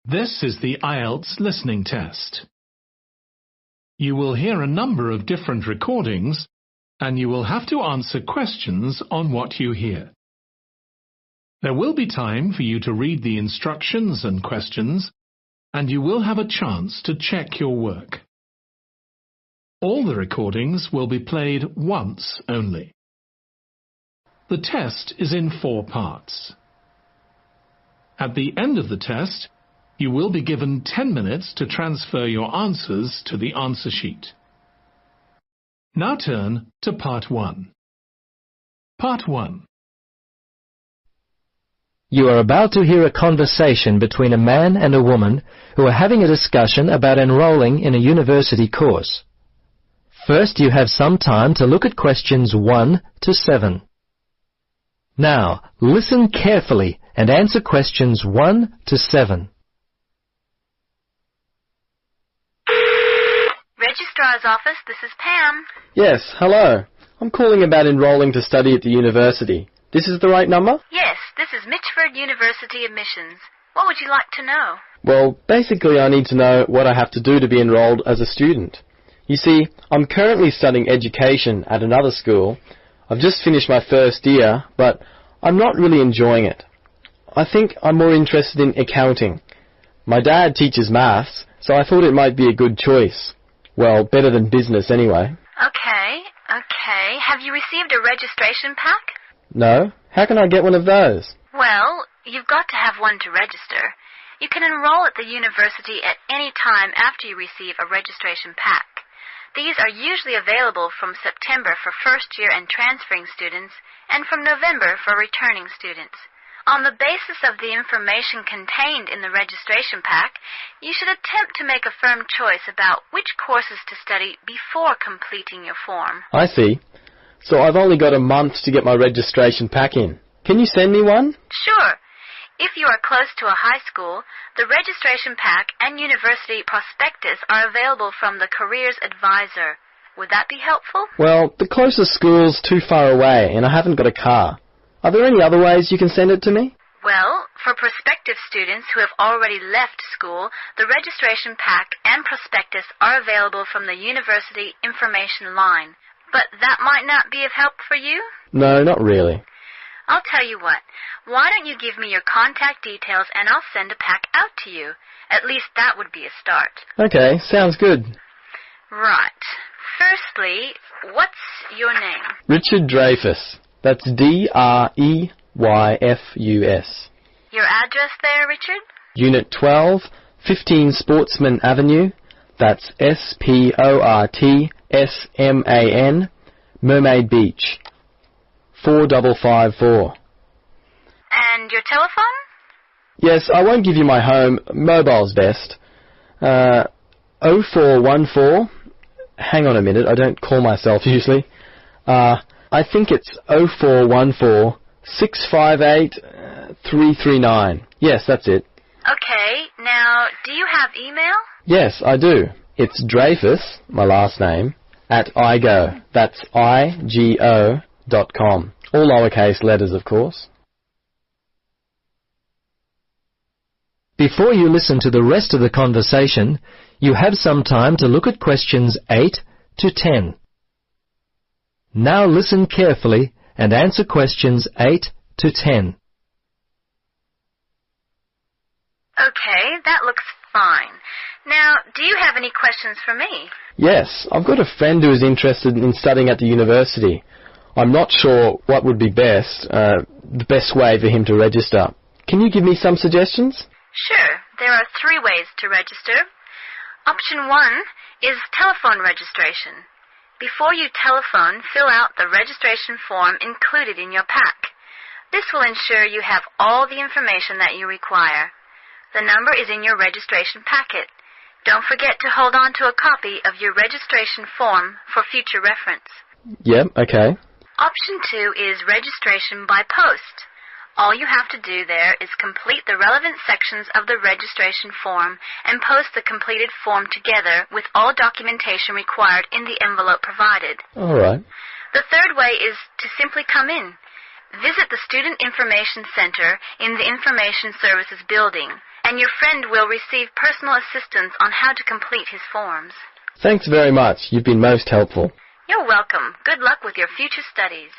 This is the IELTS listening test. You will hear a number of different recordings, and you will have to answer questions on what you hear. There will be time for you to read the instructions and questions, and you will have a chance to check your work. All the recordings will be played once only. The test is in 4 parts. At the end of the test, you will be given 10 minutes to transfer your answers to the answer sheet. Now turn to Part 1. Part 1. You are about to hear a conversation between a man and a woman who are having a discussion about enrolling in a university course. First, you have some time to look at questions 1 to 7. Now, listen carefully and answer questions 1 to 7. Registrar's office, this is Pam. Yes, hello. I'm calling about enrolling to study at the university. This is the right number? Yes, this is Mitchford University admissions. What would you like to know? Well, basically I need to know what I have to do to be enrolled as a student. You see, I'm currently studying education at another school. I've just finished my first year, but I'm not really enjoying it. I think I'm more interested in accounting. My dad teaches maths, so I thought it might be a good choice. Well, better than business anyway. Okay. Have you received a registration pack? No? How can I get one of those? Well, you've got to have one to register. You can enroll at the university at any time after you receive a registration pack. These are usually available from September for first-year and transferring students, and from November for returning students. On the basis of the information contained in the registration pack, you should attempt to make a firm choice about which courses to study before completing your form. I see. So I've only got a month to get my registration pack in. Can you send me one? Sure. If you are close to a high school, the registration pack and university prospectus are available from the Careers Advisor. Would that be helpful? Well, the closest school's too far away and I haven't got a car. Are there any other ways you can send it to me? Well, for prospective students who have already left school, the registration pack and prospectus are available from the university information line. But that might not be of help for you? No, not really. I'll tell you what. Why don't you give me your contact details and I'll send a pack out to you. At least that would be a start. Okay, sounds good. Right. Firstly, what's your name? Richard Dreyfus. That's Dreyfus. Your address there, Richard? Unit 12, 15 Sportsman Avenue. That's Sportsman, Mermaid Beach. 4554. And your telephone? Yes, I won't give you my home. Mobile's best. 0414. Hang on a minute, I don't call myself usually. I think it's 0414 658 339. Yes, that's it. Okay, now, do you have email? Yes, I do. It's Dreyfus, my last name, at igo. That's IGO.com. All lowercase letters, of course. Before you listen to the rest of the conversation, you have some time to look at questions 8 to 10. Now listen carefully and answer questions 8 to 10. Okay, that looks fine. Now, do you have any questions for me? Yes, I've got a friend who is interested in studying at the university. I'm not sure what would be the best way for him to register. Can you give me some suggestions? Sure. There are 3 ways to register. Option 1 is telephone registration. Before you telephone, fill out the registration form included in your pack. This will ensure you have all the information that you require. The number is in your registration packet. Don't forget to hold on to a copy of your registration form for future reference. Yep, okay. Option 2 is registration by post. All you have to do there is complete the relevant sections of the registration form and post the completed form together with all documentation required in the envelope provided. All right. The third way is to simply come in. Visit the Student Information Center in the Information Services building. and your friend will receive personal assistance on how to complete his forms. Thanks very much. You've been most helpful. You're welcome. Good luck with your future studies.